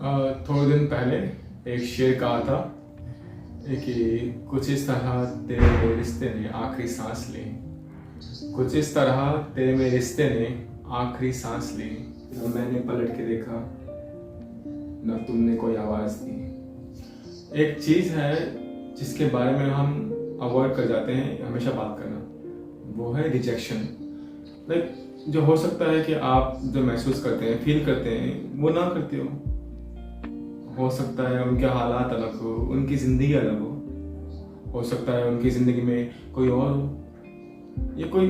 थोड़े दिन पहले एक शेर कहा था कि कुछ इस तरह तेरे मेरे रिश्ते ने आखिरी सांस ली। कुछ इस तरह तेरे मेरे रिश्ते ने आखिरी सांस ली। न मैंने पलट के देखा, न तुमने कोई आवाज़ दी। एक चीज़ है जिसके बारे में हम अवॉइड कर जाते हैं हमेशा बात करना, वो है रिजेक्शन। लाइक जो हो सकता है कि आप जो महसूस करते हैं, फील करते हैं, वो ना करते हो सकता है उनके हालात अलग हो, उनकी ज़िंदगी अलग हो सकता है उनकी ज़िंदगी में कोई और हो। ये कोई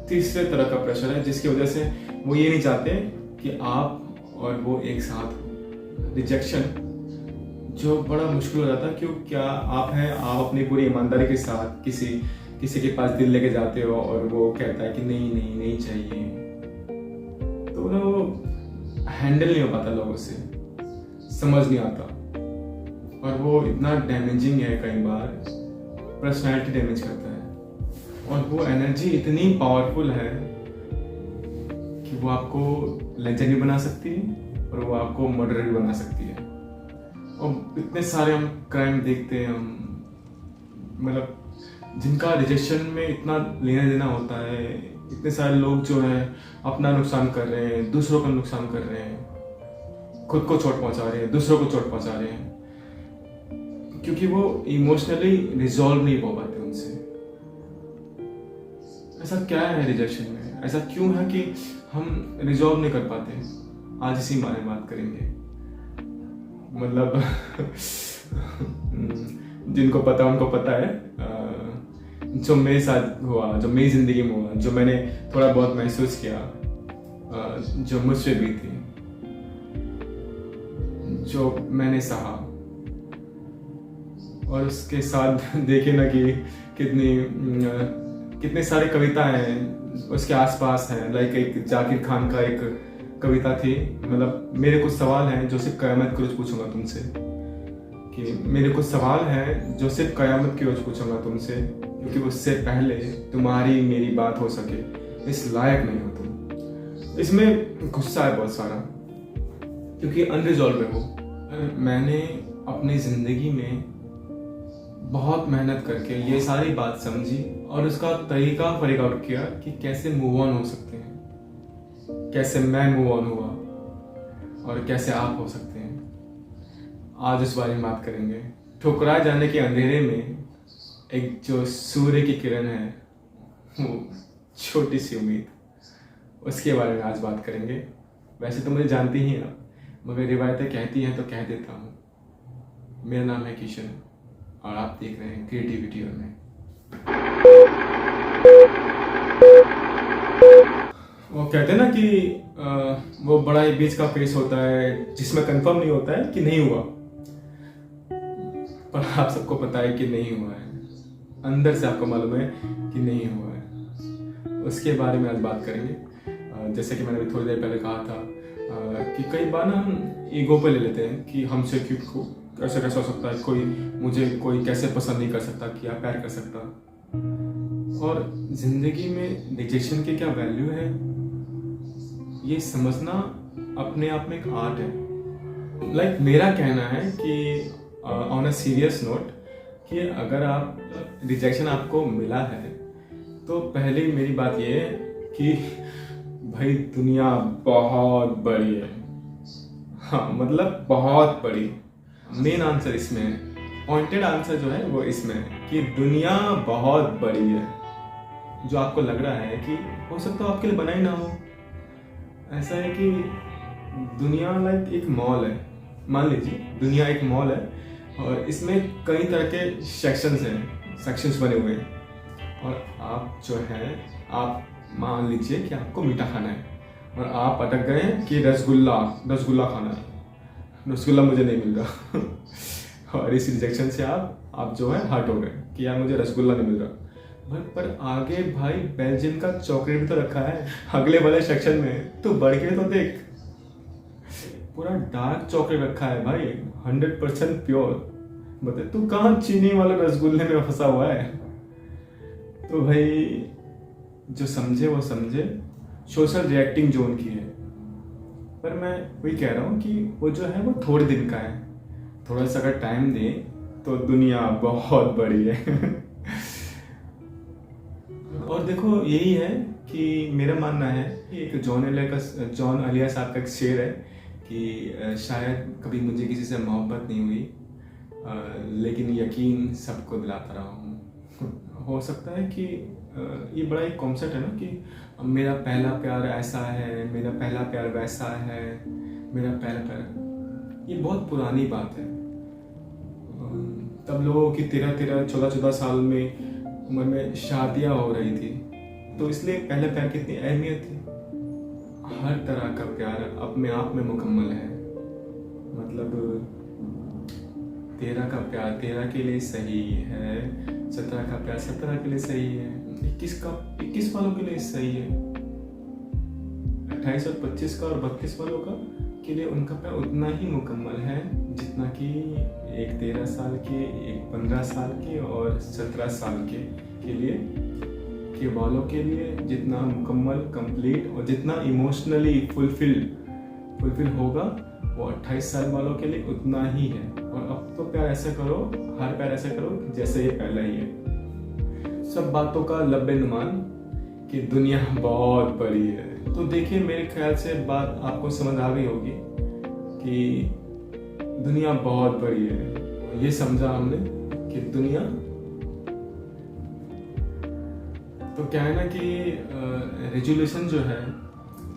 तीसरे तरह का प्रेशर है जिसकी वजह से वो ये नहीं चाहते कि आप और वो एक साथ हो। रिजेक्शन जो बड़ा मुश्किल हो जाता है, क्यों क्या आप हैं, आप अपनी पूरी ईमानदारी के साथ किसी के पास दिल लेके जाते हो और वो कहता है कि नहीं नहीं नहीं चाहिए, तो ना वो हैंडल नहीं हो पाता, लोगों से समझ नहीं आता, और वो इतना डैमेजिंग है, कई बार पर्सनैलिटी डैमेज करता है। और वो एनर्जी इतनी पावरफुल है कि वो आपको लेजेंड भी बना सकती है और वो आपको मर्डर भी बना सकती है। और इतने सारे हम क्राइम देखते हैं, हम मतलब जिनका रिजेक्शन में इतना लेना देना होता है। इतने सारे लोग जो हैं अपना नुकसान कर रहे हैं, दूसरों का नुकसान कर रहे हैं, खुद को चोट पहुंचा रहे हैं, दूसरों को चोट पहुंचा रहे हैं, क्योंकि वो इमोशनली रिजॉल्व नहीं हो पाते उनसे। ऐसा क्या है रिजेक्शन में, ऐसा क्यों है कि हम रिजॉल्व नहीं कर पाते? आज इसी बारे में बात करेंगे। मतलब जिनको पता उनको पता है, जो मेरे साथ हुआ, जो मेरी जिंदगी में हुआ, जो मैंने थोड़ा बहुत महसूस किया, जो मुझसे भी थी, जो मैंने सहा, और उसके साथ देखे ना कि कितने सारे कविता हैं उसके आसपास हैं। लाइक एक जाकिर खान का एक कविता थी, मतलब मेरे कुछ सवाल हैं जो सिर्फ कयामत की रोज पूछूंगा तुमसे, कि मेरे कुछ सवाल हैं जो सिर्फ कयामत की रोज पूछूंगा तुमसे, क्योंकि उससे पहले तुम्हारी मेरी बात हो सके इस लायक नहीं हो तुम। इसमें गुस्सा है बहुत सारा, क्योंकि अनरिजॉल्व है वो। मैंने अपनी जिंदगी में बहुत मेहनत करके ये सारी बात समझी और उसका तरीका फिगर आउट किया कि कैसे मूव ऑन हो सकते हैं, कैसे मैं मूव ऑन हुआ और कैसे आप हो सकते हैं। आज इस बारे में बात करेंगे। ठुकराए जाने के अंधेरे में एक जो सूर्य की किरण है, वो छोटी सी उम्मीद, उसके बारे में आज बात करेंगे। वैसे तो मुझे जानती ही आप, मगर रिवायतें कहती हैं तो कह देता हूँ। मेरा नाम है किशन और आप देख रहे हैं क्रिएटिविटी और मैं। वो कहते हैं ना कि वो बड़ा ही बीच का फेस होता है जिसमें कंफर्म नहीं होता है कि नहीं हुआ, पर आप सबको पता है कि नहीं हुआ है, अंदर से आपको मालूम है कि नहीं हुआ है। उसके बारे में आज बात करेंगे। जैसे कि मैंने भी थोड़ी देर पहले कहा था कि कई बार ना हम ईगो पे ले लेते हैं कि हमसे क्यों कैसे हो सकता है, कोई कैसे पसंद नहीं कर सकता, क्या प्यार कर सकता। और जिंदगी में रिजेक्शन की क्या वैल्यू है, ये समझना अपने आप में एक आर्ट है। लाइक मेरा कहना है कि ऑन अ सीरियस नोट, कि अगर आप रिजेक्शन आपको मिला है तो पहले मेरी बात ये है कि भाई दुनिया बहुत बड़ी है। हाँ, मतलब बहुत बड़ी। मेन आंसर इसमें है, पॉइंटेड आंसर जो है वो इसमें है कि दुनिया बहुत बड़ी है। जो आपको लग रहा है कि हो सकता है आपके लिए बना ही ना हो। ऐसा है कि दुनिया लाइक एक मॉल है। मान लीजिए दुनिया एक मॉल है और इसमें कई तरह के सेक्शंस बने हुए हैं, और आप जो है, आप मान लीजिए कि आपको मीठा खाना है और आप अटक गए कि रसगुल्ला खाना है, रसगुल्ला मुझे नहीं मिल रहा और इस रिजेक्शन से आप जो है हर्ट हो गए कि यार मुझे रसगुल्ला नहीं मिल रहा। पर आगे भाई बेल्जियम का चॉकलेट भी तो रखा है अगले वाले सेक्शन में, तो बढ़ के तो देख, पूरा डार्क चॉकलेट रखा है भाई, 100% प्योर। बता तू कहाँ चीनी वाले रसगुल्ले में फंसा हुआ है। तो भाई जो समझे वो समझे, सोशल रिएक्टिंग जोन की है, पर मैं वही कह रहा हूँ कि वो जो है वो थोड़े दिन का है, थोड़ा सा अगर टाइम दें तो दुनिया बहुत बड़ी है। और देखो यही है कि मेरा मानना है कि एक जॉन एलिया साहब का एक शेर है कि शायद कभी मुझे किसी से मोहब्बत नहीं हुई, लेकिन यकीन सबको दिलाता रहा हूँ। हो सकता है कि ये बड़ा एक कॉन्सेप्ट है ना कि मेरा पहला प्यार ऐसा है, मेरा पहला प्यार वैसा है, मेरा पहला प्यार, ये बहुत पुरानी बात है। तब लोगों की 13-13, 14-14 साल में उम्र में शादियां हो रही थी, तो इसलिए पहले प्यार की इतनी अहमियत थी। हर तरह का प्यार अपने आप में मुकम्मल है। मतलब 13 का प्यार 13 के लिए सही है, 17 का प्यार 17 के लिए सही है, 21 वालों के लिए सही है, 28 और 25 का और 32 वालों का के लिए उनका प्यार उतना ही मुकम्मल है जितना कि एक 13 साल के, एक 15 साल के और 17 साल के लिए के वालों के लिए जितना मुकम्मल, कंप्लीट और जितना इमोशनली फुलफिल होगा वो 28 साल वालों के लिए उतना ही है। और अब तो प्यार ऐसा करो, हर प्यार ऐसा करो जैसे ये पहला ही है। सब बातों का लब्बे-नुमान कि दुनिया बहुत बड़ी है। तो देखिए, मेरे ख्याल से बात आपको समझ आ गई होगी कि दुनिया बहुत बड़ी है। ये समझा हमने कि दुनिया, तो क्या है ना कि रेजोल्यूशन जो है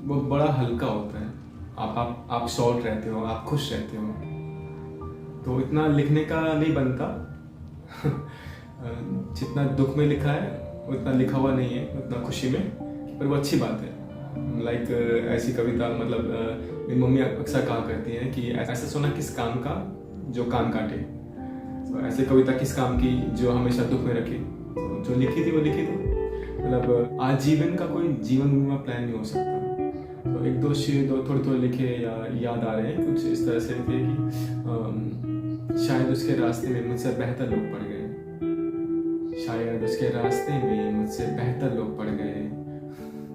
वो बड़ा हल्का होता है। आप शॉर्ट रहते हो, आप खुश रहते हो, तो इतना लिखने का नहीं बनता। जितना दुख में लिखा है उतना लिखा हुआ नहीं है, उतना खुशी में, पर वो अच्छी बात है। लाइक ऐसी कविता, मतलब मेरी मम्मी अक्सर कहा करती है कि ऐसा सोना किस काम का जो कान काटे। तो ऐसे कविता किस काम की जो हमेशा दुख में रखे। तो जो लिखी थी वो लिखी थी। मतलब आजीवन का कोई जीवन बीमा प्लान नहीं हो सकता। तो एक दो शेर थोड़े लिखे या याद आ रहे हैं कुछ इस तरह से थे कि शायद उसके रास्ते में मुझसे बेहतर लोग पड़ गए, शायद उसके रास्ते में मुझसे बेहतर लोग पड़ गए,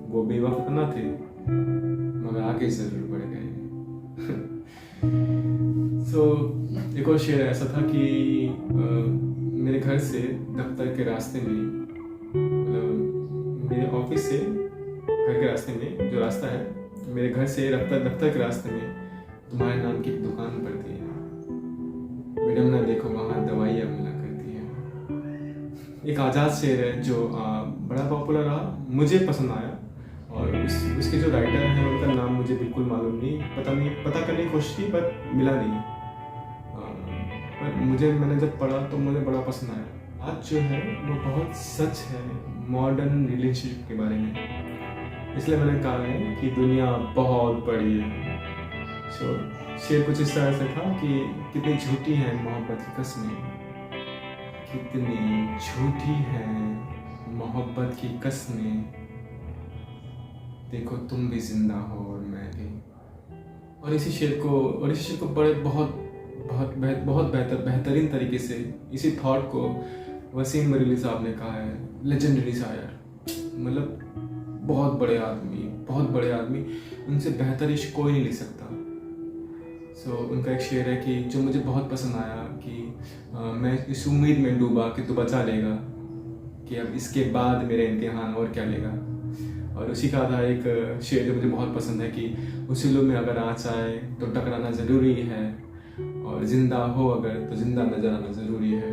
वो बेवफा न थे मगर आगे जरूर बढ़ गए। तो एक और शेर ऐसा था कि मेरे घर से दफ्तर के रास्ते में, मतलब मेरे ऑफिस से घर के रास्ते में जो रास्ता है, मेरे घर से दफ्तर के रास्ते में तुम्हारे नाम की एक दुकान पड़ती है, मैडम ना देखो वहाँ दवाइयाँ मिला करती है। एक आजाद शेर है जो बड़ा पॉपुलर रहा, मुझे पसंद आया। और उसके जो राइटर हैं उनका नाम मुझे बिल्कुल मालूम नहीं, पता करने की कोशिश की पर मिला नहीं। पर मैंने जब पढ़ा तो मुझे बड़ा पसंद आया। आज जो है वो बहुत सच है मॉडर्न रिलेशनशिप के बारे में, इसलिए मैंने कहा है कि दुनिया बहुत बड़ी है। शेर कुछ इस तरह से था कि कितनी झूठी है मोहब्बत की कस्में, कितनी झूठी है मोहब्बत की कस्में, देखो तुम भी जिंदा हो और मैं भी। और इसी शेर को बड़े बहुत बेहतरीन तरीके से, इसी थॉट को वसीम बरेली साहब ने कहा है, लेजेंडरी शायर, मतलब बहुत बड़े आदमी, उनसे बेहतर इश्क कोई नहीं लिख सकता। उनका एक शेर है कि जो मुझे बहुत पसंद आया कि मैं इस उम्मीद में डूबा कि तू बचा लेगा, कि अब इसके बाद मेरे इम्तिहान और क्या लेगा। और उसी का था एक शेर जो मुझे बहुत पसंद है कि उसीलों में अगर आँच आए तो टकराना ज़रूरी है, और ज़िंदा हो अगर तो ज़िंदा नजर आना ज़रूरी है।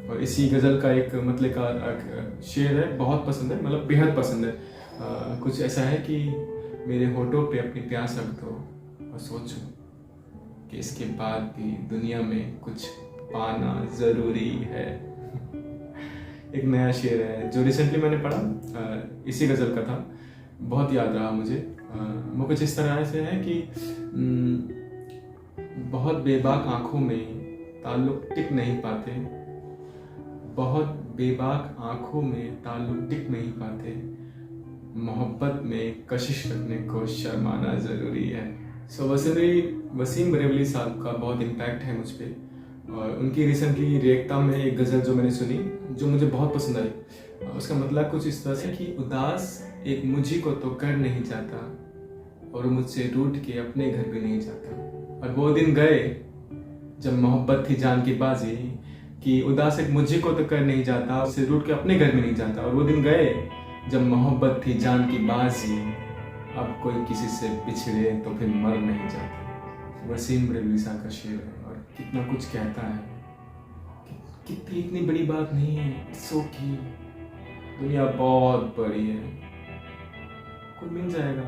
और इसी गज़ल का एक मतलब का शेर है, बहुत पसंद है, मतलब बेहद पसंद है। कुछ ऐसा है कि मेरे होठों पे अपनी प्यास रख दो और सोचो कि इसके बाद भी दुनिया में कुछ पाना ज़रूरी है। एक नया शेर है जो रिसेंटली मैंने पढ़ा, इसी गज़ल का था, बहुत याद रहा मुझे। वो कुछ इस तरह से है कि बहुत बेबाक आँखों में ताल्लुक टिक नहीं पाते, बहुत बेबाक आँखों में ताल्लुक टिक नहीं पाते, मोहब्बत में कशिश रखने को शर्माना ज़रूरी है। वसीम बरेली साहब का बहुत इम्पैक्ट है मुझ पर। और उनकी रिसेंटली रेखता में एक गज़ल जो मैंने सुनी जो मुझे बहुत पसंद आई, उसका मतलब कुछ इस तरह से कि उदास एक मुझी को तो कर नहीं जाता, और मुझसे रूठ के अपने घर भी नहीं जाता। और वो दिन गए जब मोहब्बत थी जान की बाजी, कि उदास एक मुझे को तो कर नहीं जाता, उससे रूठ के अपने घर भी नहीं जाता। और वो दिन गए जब मोहब्बत थी जान की बाजी, अब कोई किसी से पिछड़े तो फिर मर नहीं जाता। वसीम रेलविसा का शेर है और कितना कुछ कहता है। कितनी इतनी बड़ी बात नहीं है, इट्स ओके। दुनिया बहुत बड़ी है, कोई मिल जाएगा,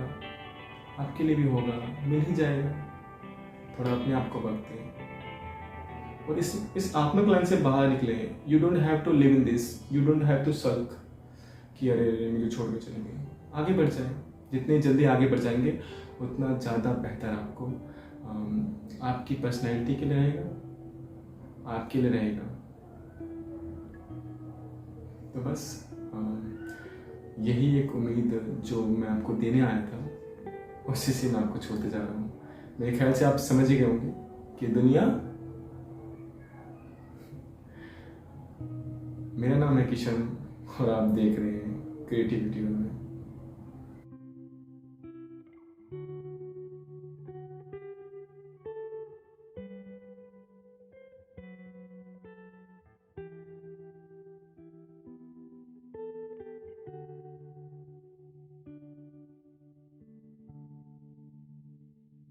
आपके लिए भी होगा, मिल ही जाएगा। थोड़ा अपने आप को वक्त दें और इस आत्मिक लाइन से बाहर निकले। You don't have to live in this, you don't have to sulk कि अरे मुझे छोड़ के चलेंगे। आगे बढ़ जाए, जितने जल्दी आगे बढ़ जाएंगे उतना ज़्यादा बेहतर आपको, आपकी पर्सनैलिटी के लिए रहेगा, आपके लिए रहेगा। तो बस यही एक उम्मीद जो मैं आपको देने आया था, उसी से मैं आपको छोड़ते जा रहा हूँ। मेरे ख्याल से आप समझ ही गए होंगे कि दुनिया। मेरा नाम है किशन और आप देख रहे हैं क्रिएटिविटी में।